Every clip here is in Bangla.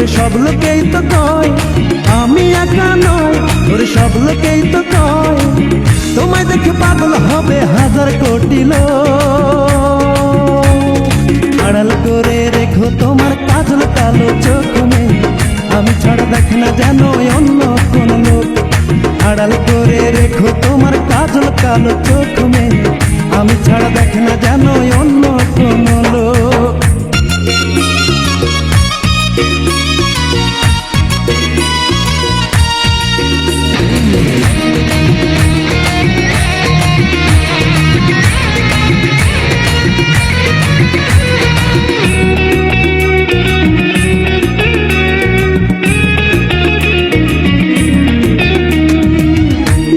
ওরে সব লোকেই তো কয় আমি একা নয়, ওরে সব লোকেই তো কয় তোমায় দেখে পাগল হবে হাজার কোটি লোক। আড়াল করে রেখো তোমার কাজল কালো চোখ মেয়ে, আমি ছাড়া দেখে না যেন অন্য কোন লোক। আড়াল করে রেখো তোমার কাজল কালো চোখ মেয়ে, আমি ছাড়া দেখে না যেন অন্য কোন লোক।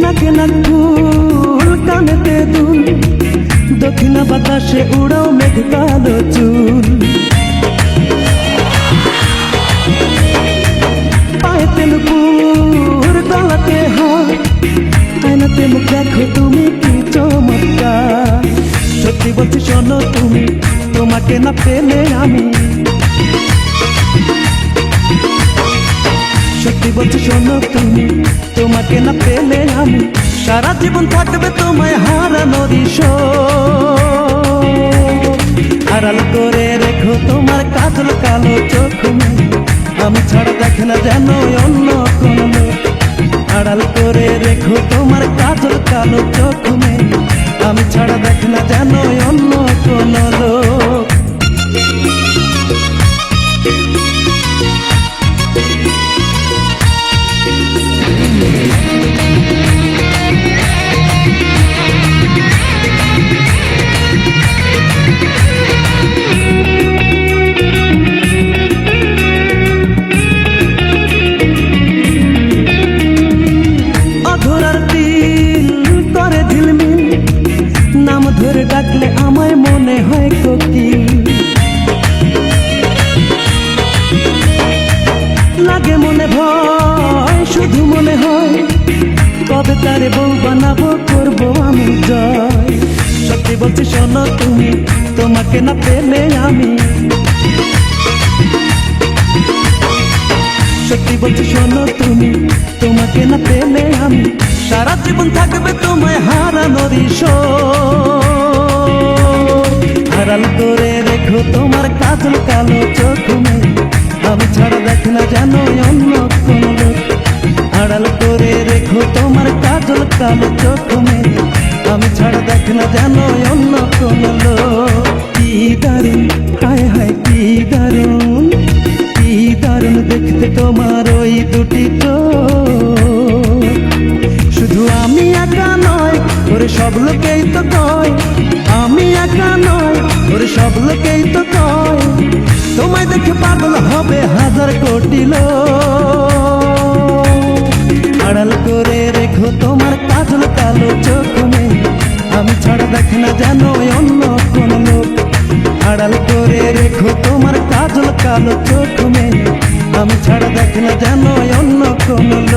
নাকে নাক ফুল কানেতে দুল, দক্ষিণা বাতাসে উড়াও মেঘ কালো চুল। পায়েতে নুপুর গলাতে হাত, আয়নাতে মুখ দেখো তুমি কি চমৎকার। সত্যি বলছি শোনো তুমি, তোমাকে না পেলে আমি। সত্যি বলছি শোনো তুমি, তোমাকে না পেলে আমি সারা জীবন থাকবে তোমায় হারানোর শোক। আড়াল করে রেখো তোমার কাজল কালো চোখ মেয়ে, আমি ছাড়া দেখে না যেন অন্য কোন লোক। আড়াল করে রেখো তোমার কাজল কালো চোখ মেয়ে, আমি ছাড়া দেখে না যেন অন্য কোন লোক। ধরে ডাকলে আমায় মনে হয় কোকিল, লাগে মনে ভয় শুধু মনে হয় কবে তারে বউ বানাবো করবো আমি জয়। সত্যি বলছি শোনো তুমি, তোমাকে না পেলে আমি। সত্যি বলছি শোনো তুমি, তোমাকে না পেলে আমি সারা জীবন থাকবে তোমায় হারানোর শোক। আড়াল করে রেখো তোমার কাজল কালো চোখ মেয়ে, আমি ছাড়া দেখে না যেন অন্য কোন লোক। আড়াল করে রেখো তোমার কাজল কালো চোখ মেয়ে, আমি ছাড়া দেখে না যেন অন্য কোন লোক। কি দারুণ, হায় হায় কি দারুণ, কি দারুণ দেখতে তোমার ওই দুটি চোখ। শুধু আমি একা নয়, ওরে সব লোকেই তো কয় আমি একা নয়, ওরে সব লোকেই তো কয় তোমায় দেখে পাগল হবে হাজার কোটি লোক। আড়াল করে রেখো তোমার কাজল কালো চোখ মেয়ে, আমি ছাড়া দেখে না যেন অন্য কোন লোক। আড়াল করে রেখো তোমার কাজল কালো চোখ মেয়ে, আমি ছাড়া দেখে না যেন অন্য কোন লোক।